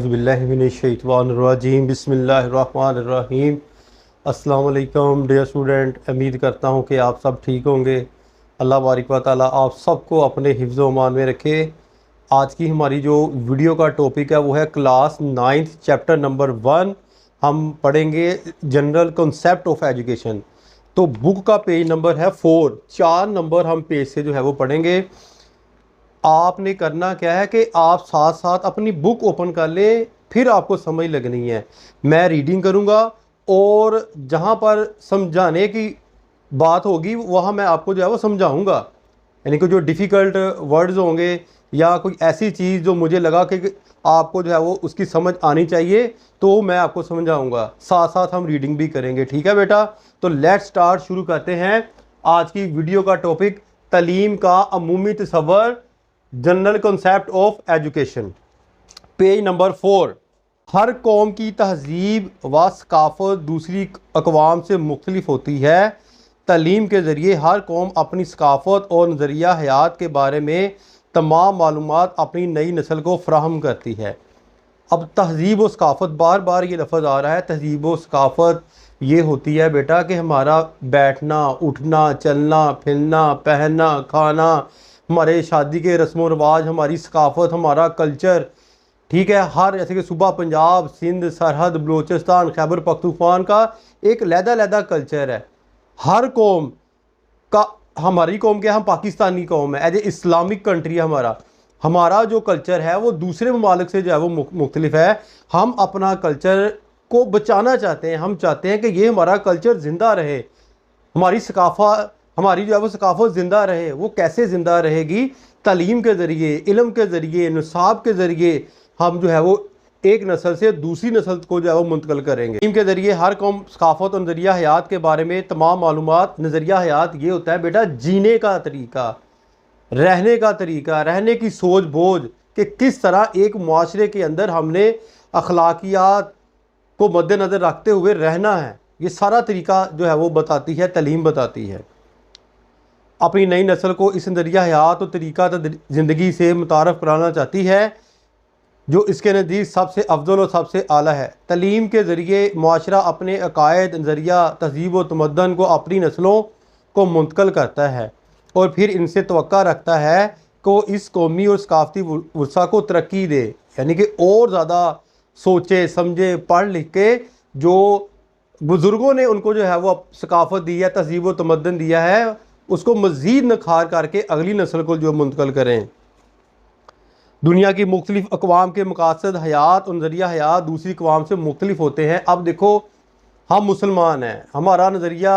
औज़ुबिल्लाहिमिनश्शैतानिर्रजीम बिस्मिल्लाहिर्रहमानिर्रहीम। अस्सलाम वालेकुम डियर स्टूडेंट, उम्मीद करता हूँ कि आप सब ठीक होंगे। अल्लाह बारिक व तआला आप सबको अपने हिफ्ज़ व अमान में रखे। आज की हमारी जो वीडियो का टॉपिक है वो है क्लास 9th चैप्टर नंबर 1। हम पढ़ेंगे जनरल कॉन्सेप्ट ऑफ एजुकेशन। तो बुक का पेज नंबर है 4, 4 नंबर हम पेज से जो है वो पढ़ेंगे। आपने करना क्या है कि आप साथ साथ अपनी बुक ओपन कर लें, फिर आपको समझ लगनी है। मैं रीडिंग करूँगा और जहाँ पर समझाने की बात होगी वहाँ मैं आपको जो है वो समझाऊँगा। यानी कि जो डिफ़िकल्ट वर्ड्स होंगे या कोई ऐसी चीज़ जो मुझे लगा कि आपको जो है वो उसकी समझ आनी चाहिए तो मैं आपको समझाऊँगा। साथ साथ हम रीडिंग भी करेंगे, ठीक है बेटा। तो लेट्स स्टार्ट, शुरू करते हैं आज की वीडियो का टॉपिक, तालीम का अमूमी तसव्वुर, general concept of education. Page number 4। हर कौम की तहजीब व सकाफ़त दूसरी अक़वाम से मुख्तलिफ होती है। तालीम के ज़रिए हर कौम अपनी सकाफ़त और नज़रिया हयात के बारे में तमाम मालूमात अपनी नई नस्ल को फ़राहम करती है। अब तहजीब व सकाफ़त, बार बार ये लफ्ज़ आ रहा है। तहजीब व सकाफ़त ये होती है बेटा कि हमारा बैठना, उठना, चलना फिरना, पहनना, खाना, हमारे शादी के रस्म व रवाज, हमारी सकाफ़त, हमारा कल्चर, ठीक है। हर जैसे कि सूबा पंजाब, सिंध, सरहद, बलूचिस्तान, खैबर पख्तूनख्वा का एक लहदा कल्चर है। हर कौम का, हमारी कौम क्या, हम पाकिस्तानी कौम है, एज ए इस्लामिक कंट्री है हमारा जो कल्चर है वो दूसरे ममालिक से जो है वो मुख्तलिफ है। हम अपना कल्चर को बचाना चाहते हैं। हम चाहते हैं कि ये हमारा कल्चर ज़िंदा रहे, हमारी सकाफ़त, हमारी जो है वो सकाफ़त ज़िंदा रहे। वो कैसे ज़िंदा रहेगी? तालीम के ज़रिए, इल्म के ज़रिए, निसाब के ज़रिए हम जो है वो एक नस्ल से दूसरी नस्ल को जो है वो मुंतकिल करेंगे। तालीम के ज़रिए हर कौम सकाफ़त और नज़रिया हयात के बारे में तमाम मालूमात। नज़रिया हयात ये होता है बेटा जीने का तरीका, रहने का तरीका, रहने की सोच बोझ कि किस तरह एक मुआशरे के अंदर हमने अखलाकियात को मद्देनज़र रखते हुए रहना है। ये सारा तरीका जो है वो बताती है, तालीम बताती है। अपनी नई नस्ल को इस नज़रिया हयात और तरीका ज़िंदगी से मुतारफ़ कराना चाहती है जो इसके नज़दीक सबसे अफजल और सबसे आला है। तालीम के ज़रिए मुआशरा अपने अकायद, नज़रिया, तहज़ीब व तमद्दन को अपनी नस्लों को मुंतकिल करता है और फिर इनसे तवक्का रखता है कि वो इस कौमी और सकाफ़ती वसा को तरक्की दे। यानी कि और ज़्यादा सोचे समझे, पढ़ लिख के जो बुज़ुर्गों ने उनको जो है वो सकाफ़त दी है, तहज़ीब व तमद्दन दिया है, उसको मज़ीद नखार करके अगली नस्ल को जो मुंतकिल करें। दुनिया की मुख्तलिफ़ अक़वाम के मकासद हयात और नज़रिया हयात दूसरी अक़वाम से मुख्तलिफ होते हैं। अब देखो, हम मुसलमान हैं, हमारा नज़रिया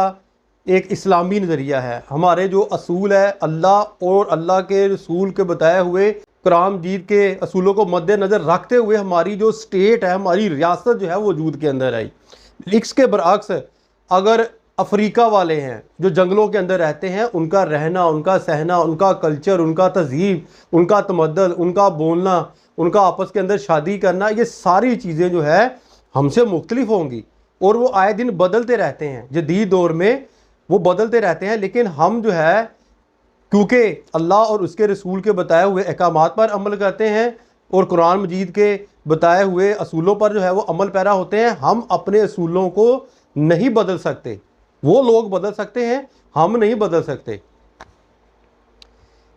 एक इस्लामी नज़रिया है। हमारे जो असूल है, अल्लाह और अल्लाह के रसूल के बताए हुए कुरान मजीद के असूलों को मद्देनज़र रखते हुए हमारी जो स्टेट है, हमारी रियासत जो है वो वजूद के अंदर आई। इसके बरअक्स अगर अफ्रीका वाले हैं जो जंगलों के अंदर रहते हैं, उनका रहना, उनका सहना, उनका कल्चर, उनका तहजीब, उनका तमद्दन, उनका बोलना, उनका आपस के अंदर शादी करना, ये सारी चीज़ें जो है हमसे मुख्तलिफ होंगी और वो आए दिन बदलते रहते हैं। जदीद दौर में वो बदलते रहते हैं, लेकिन हम जो है क्योंकि अल्लाह और उसके रसूल के बताए हुए अहकामात पर अमल करते हैं और कुरान मजीद के बताए हुए असूलों पर जो है वो अमल पैरा होते हैं, हम अपने असूलों को नहीं बदल सकते। वो लोग बदल सकते हैं, हम नहीं बदल सकते।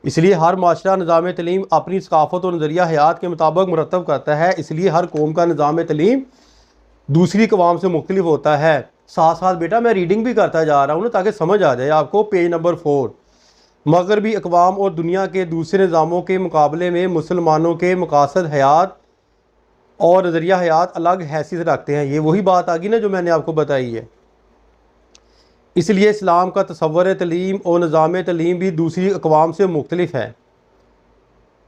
इसलिए हर माशरा निज़ाम तालीम अपनी सकाफ़त और नज़रिया हयात के मुताबिक मुरतब करता है। इसलिए हर कौम का निज़ाम तालीम दूसरी कवाम से मुख्तलिफ होता है। साथ साथ बेटा मैं रीडिंग भी करता जा रहा हूँ ना, ताकि समझ आ जाए आपको। Page number 4। मगरबी अक़वाम और दुनिया के दूसरे निज़ामों के मुकाबले में मुसलमानों के मकासद हयात और नज़रिया हयात अलग हैसियत रखते हैं। ये वही बात आ गई ना जो मैंने आपको बताई है। इसलिए इस्लाम का तसव्वुर तलीम और निज़ाम तलीम भी दूसरी अक़वाम से मुख्तलिफ है।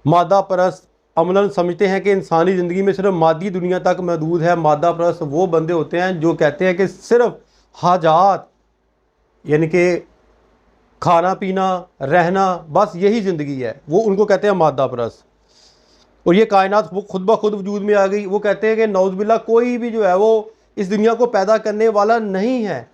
मादा परस्त अमलन समझते हैं कि इंसानी ज़िंदगी में सिर्फ मादी दुनिया तक महदूद है। मादा परस्त वो बंदे होते हैं जो कहते हैं कि सिर्फ हाजात, यानी कि खाना पीना रहना, बस यही ज़िंदगी है, वो उनको कहते हैं मादा परस्त। और ये कायनात वो खुद ब खुद वजूद में आ गई। वो कहते हैं कि नौज़ुबिल्लाह कोई भी जो है वो इस दुनिया को पैदा करने वाला नहीं है।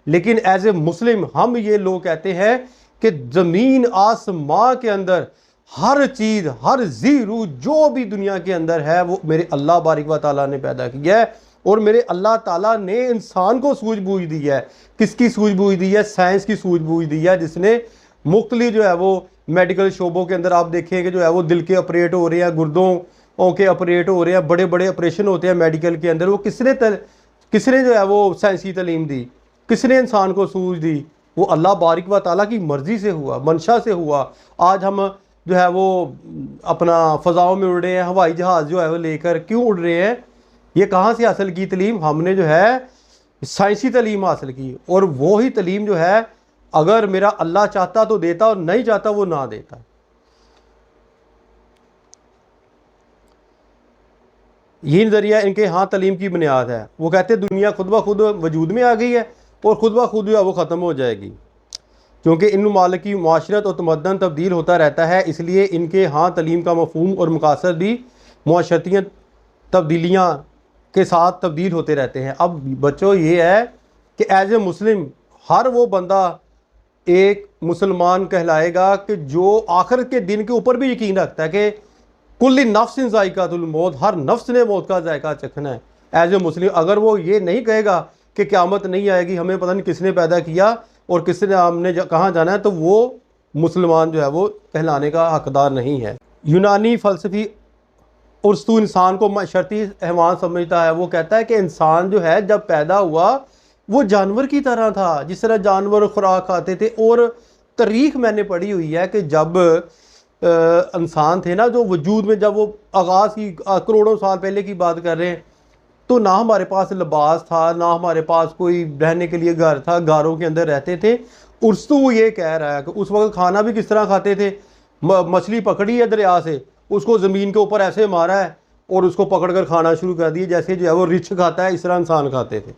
लेकिन एज ए मुस्लिम हम ये लोग कहते हैं कि ज़मीन आसमां के अंदर हर चीज़, हर जी रूह जो भी दुनिया के अंदर है वो मेरे अल्लाह बारिक व ताला ने पैदा किया है। और मेरे अल्लाह ताला ने इंसान को सूझबूझ दी है। किसकी सूझबूझ दी है? साइंस की सूझबूझ दी है, जिसने मुख्तलिफ जो है वो मेडिकल शोबों के अंदर आप देखेंगे जो है वो दिल के ऑपरेट हो रहे हैं, गुर्दों के ऑपरेट हो रहे हैं, बड़े बड़े ऑपरेशन होते हैं मेडिकल के अंदर। वो किसने जो है वो साइंसी तालीम दी? किसने इंसान को सूझ दी? वो अल्लाह बारिक व ताला की मर्ज़ी से हुआ, मंशा से हुआ। आज हम जो है वो अपना फ़ज़ाओं में उड़ रहे हैं, हवाई जहाज़ जो है वो लेकर क्यों उड़ रहे हैं? ये कहाँ से हासिल की तलीम? हमने जो है साइंसी तलीम हासिल की। और वो ही तलीम जो है अगर मेरा अल्लाह चाहता तो देता और नहीं चाहता वो ना देता। ये नज़रिया इनके यहाँ तलीम की बुनियाद है। वो कहते हैं दुनिया खुद ब खुद वजूद में आ गई है और ख़ुद ब खुद जो है वो ख़त्म हो जाएगी, क्योंकि इन ममालिक की माशरत और तमद्दन तब्दील होता रहता है। इसलिए इनके यहाँ तलीम का मफ़हूम और मकासद भी मुआशरती तब्दीलियाँ के साथ तब्दील होते रहते हैं। अब बच्चों ये है कि एज ए मुस्लिम हर वो बंदा एक मुसलमान कहलाएगा कि जो आखिर के दिन के ऊपर भी यकीन रखता है कि कुल्ली नफ्सिन ज़ायक़ातुल मौत, हर नफ्स ने मौत का जायका चखना है। एज ए मुस्लिम अगर वो ये नहीं कहेगा कि क़यामत नहीं आएगी, हमें पता नहीं किसने पैदा किया और किसने हमने कहाँ जाना है, तो वो मुसलमान जो है वो कहलाने का हकदार नहीं है। यूनानी फ़लसफ़ी उर्स्तू इंसान को माशरती हैवान समझता है। वो कहता है कि इंसान जो है जब पैदा हुआ वो जानवर की तरह था, जिस तरह जानवर खुराक खाते थे। और तारीख मैंने पढ़ी हुई है कि जब इंसान थे ना, जो वजूद में जब वो आगाज़ की करोड़ों साल पहले की बात कर रहे हैं, तो ना हमारे पास लिबास था, ना हमारे पास कोई रहने के लिए घर था, गारों के अंदर रहते थे। उर्स्तू ये कह रहा है कि उस वक्त खाना भी किस तरह खाते थे? मछली पकड़ी है दरिया से, उसको ज़मीन के ऊपर ऐसे मारा है और उसको पकड़ कर खाना शुरू कर दिया, जैसे जो है वो रिछ खाता है, इस तरह इंसान खाते थे।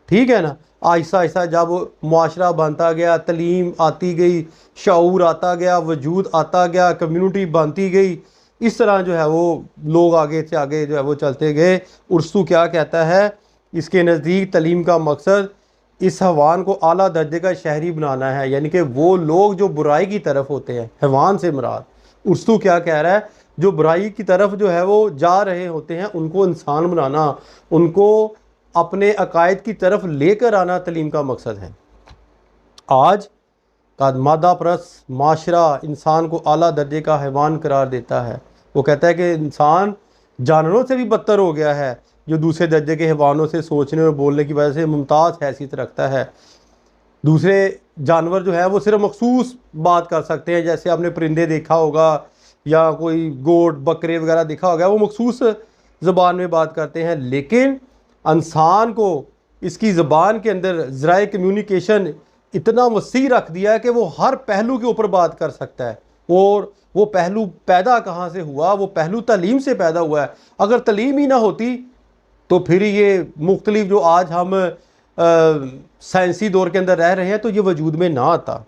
ठीक है ना। आहिस्ता आहिस्ता जब मुआशरा बनता गया, तलीम आती गई, शऊर आता गया, वजूद आता गया, कम्युनिटी बनती गई, इस तरह जो है वो लोग आगे से आगे जो है वो चलते गए। उर्सू क्या कहता है? इसके नज़दीक तलीम का मकसद इस हैवान को आला दर्जे का शहरी बनाना है, यानी कि वो लोग जो बुराई की तरफ होते हैं, हैवान से मुराद। उर्सू क्या कह रहा है? जो बुराई की तरफ जो है वो जा रहे होते हैं उनको इंसान बनाना, उनको अपने अकायद की तरफ लेकर आना तलीम का मकसद है। आज का मादा परस्त माशरा इंसान को आला दर्जे का हैवान करार देता है। वो कहता है कि इंसान जानवरों से भी बदतर हो गया है, जो दूसरे दर्जे के हैवानों से सोचने और बोलने की वजह से मुमताज़ हैसियत रखता है। दूसरे जानवर जो है वो सिर्फ मखसूस बात कर सकते हैं, जैसे आपने परिंदे देखा होगा या कोई गोट बकरे वगैरह देखा होगा, वो मखसूस ज़बान में बात करते हैं। लेकिन इंसान को इसकी ज़बान के अंदर ज़राए कम्युनिकेशन इतना वसी रख दिया है कि वो हर पहलू के ऊपर बात कर सकता है। और वो पहलू पैदा कहाँ से हुआ? वो पहलू तालीम से पैदा हुआ है। अगर तालीम ही ना होती तो फिर ये मुख्तलिफ जो आज हम साइंसी दौर के अंदर रह रहे हैं तो ये वजूद में ना आता।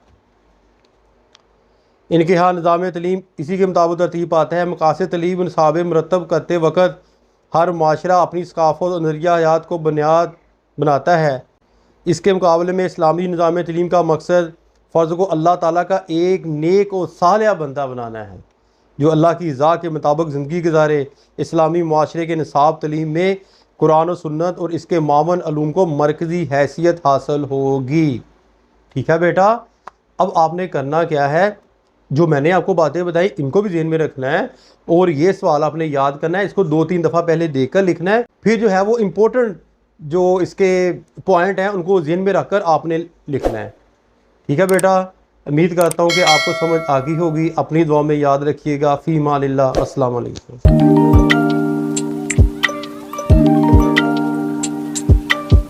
इनके यहाँ निज़ाम तलीम इसी के मुताबिक तरतीब आता है। मकासद तलीम निसाब मरतब करते वक़्त हर माशरा अपनी सकाफ़त और नज़रिया हयात को बुनियाद बनाता है। इसके मुकाबले में इस्लामी निज़ाम तलीम का मकसद फ़र्ज़ को अल्लाह ताला का एक नेक और सालिहा बंदा बनाना है, जो अल्लाह की रज़ा के मुताबिक ज़िंदगी गुजारे। इस्लामी माशरे के निसाब तलीम में कुरान और सुन्नत और इसके मावन अलूम को मरकज़ी हैसियत हासिल होगी। ठीक है बेटा, अब आपने करना क्या है? जो मैंने आपको बातें बताई इनको भी ज़हन में रखना है और ये सवाल आपने याद करना है। इसको 2-3 दफ़ा पहले देखकर लिखना है, फिर जो है वो इम्पोर्टेंट जो इसके पॉइंट हैं उनको ज़हन में रखकर आपने लिखना है। ठीक है बेटा, उम्मीद करता हूँ कि आपको समझ आ गई होगी। अपनी दुआ में याद रखिएगा। फ़ी मानिल्लाह। अस्सलाम वालेकुम।